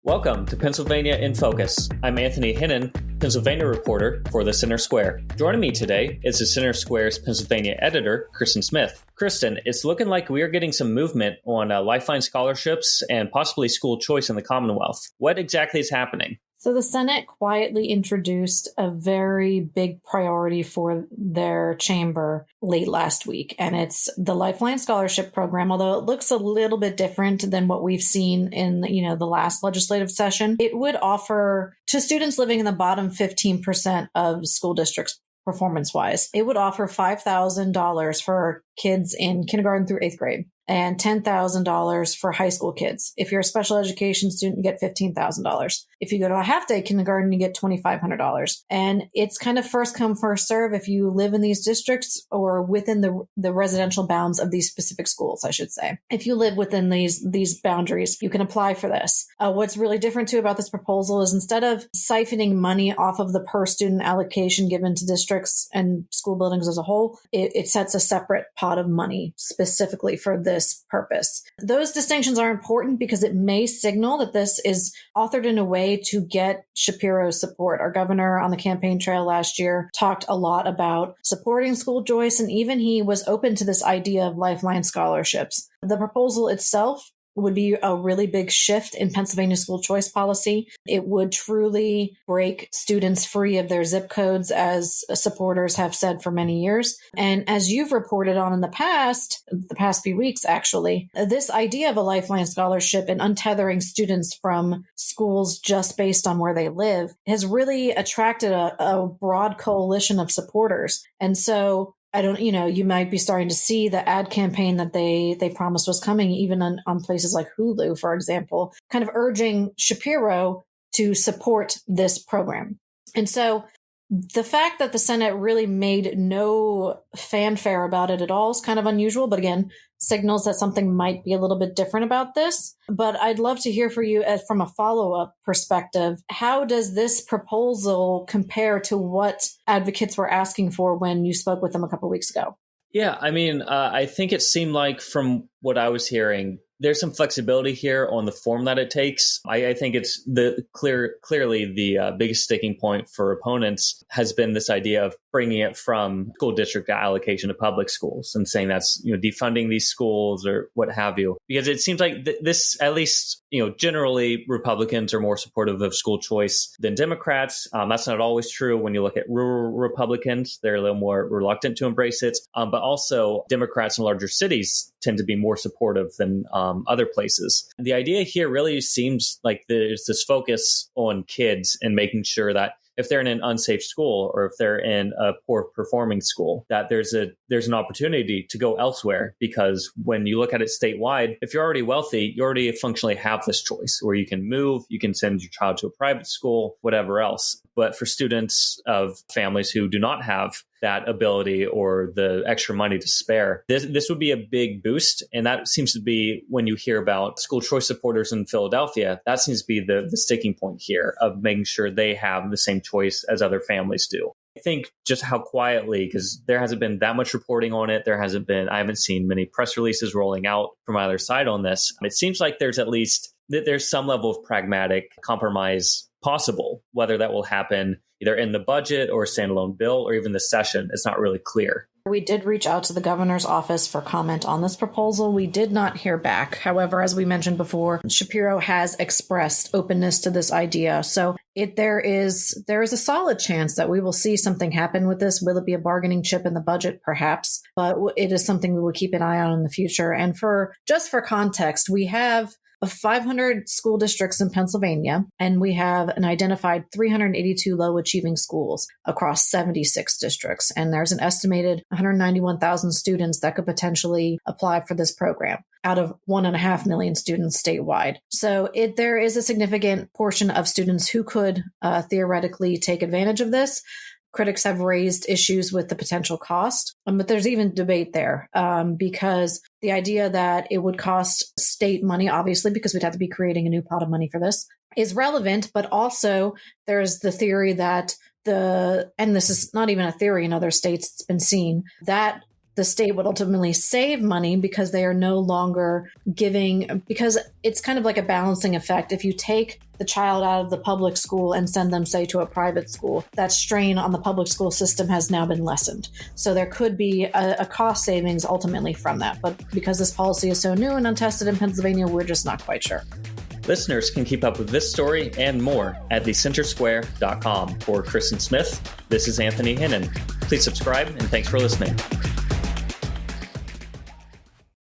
Welcome to Pennsylvania in Focus. I'm Anthony Hinnon, Pennsylvania reporter for the Center Square. Joining me today is the Center Square's Pennsylvania editor, Kristen Smith. Kristen, it's looking like we are getting some movement on Lifeline scholarships and possibly school choice in the Commonwealth. What exactly is happening? So the Senate quietly introduced a very big priority for their chamber late last week, and it's the Lifeline Scholarship Program. Although it looks a little bit different than what we've seen in, the last legislative session, it would offer to students living in the bottom 15% of school districts performance-wise, it would offer $5,000 for kids in kindergarten through 8th grade and $10,000 for high school kids. If you're a special education student, you get $15,000. If you go to a half-day kindergarten, you get $2,500. And it's kind of first come, first serve if you live in these districts or within the residential bounds of these specific schools, I should say. If you live within these boundaries, you can apply for this. What's really different, too, about this proposal is instead of siphoning money off of the per-student allocation given to districts and school buildings as a whole, it sets a separate pot of money specifically for this purpose. Those distinctions are important because it may signal that this is authored in a way to get Shapiro's support. Our governor on the campaign trail last year talked a lot about supporting school choice, and even he was open to this idea of Lifeline scholarships. The proposal itself would be a really big shift in Pennsylvania school choice policy. It would truly break students free of their zip codes, as supporters have said for many years. And as you've reported on in the past few weeks, actually, this idea of a Lifeline scholarship and untethering students from schools just based on where they live has really attracted a broad coalition of supporters. And so you might be starting to see the ad campaign that they promised was coming, even on places like Hulu, for example, kind of urging Shapiro to support this program. And so the fact that the Senate really made no fanfare about it at all is kind of unusual, but again, signals that something might be a little bit different about this. But I'd love to hear from you from a follow-up perspective. How does this proposal compare to what advocates were asking for when you spoke with them a couple of weeks ago? Yeah, I think it seemed like from what I was hearing, there's some flexibility here on the form that it takes. I think it's clearly the biggest sticking point for opponents has been this idea of bringing it from school district allocation to public schools and saying that's defunding these schools or what have you. Because it seems like this, at least generally Republicans are more supportive of school choice than Democrats. That's not always true. When you look at rural Republicans, they're a little more reluctant to embrace it. But also Democrats in larger cities tend to be more supportive than other places. The idea here really seems like there's this focus on kids and making sure that if they're in an unsafe school or if they're in a poor performing school, that there's an opportunity to go elsewhere. Because when you look at it statewide, if you're already wealthy, you already functionally have this choice where you can move, you can send your child to a private school, whatever else. But for students of families who do not have that ability or the extra money to spare, this would be a big boost. And that seems to be, when you hear about school choice supporters in Philadelphia, that seems to be the sticking point here of making sure they have the same choice as other families do. I think just how quietly, because there hasn't been that much reporting on it. I haven't seen many press releases rolling out from either side on this. It seems like there's some level of pragmatic compromise possible. Whether that will happen either in the budget or a standalone bill or even the session, it's not really clear. We did reach out to the governor's office for comment on this proposal. We did not hear back. However, as we mentioned before, Shapiro has expressed openness to this idea. So there is a solid chance that we will see something happen with this. Will it be a bargaining chip in the budget? Perhaps. But it is something we will keep an eye on in the future. And for context, we have 500 school districts in Pennsylvania, and we have an identified 382 low-achieving schools across 76 districts. And there's an estimated 191,000 students that could potentially apply for this program out of 1.5 million students statewide. So there is a significant portion of students who could theoretically take advantage of this. Critics have raised issues with the potential cost, but there's even debate there because the idea that it would cost state money, obviously, because we'd have to be creating a new pot of money for this, is relevant. But also there's the theory that and this is not even a theory in other states, it's been seen, that the state would ultimately save money because they are no longer giving, because it's kind of like a balancing effect. If you take the child out of the public school and send them, say, to a private school, that strain on the public school system has now been lessened. So there could be a cost savings ultimately from that. But because this policy is so new and untested in Pennsylvania, we're just not quite sure. Listeners can keep up with this story and more at thecentersquare.com. For Kristen Smith, this is Anthony Hinnon. Please subscribe, and thanks for listening.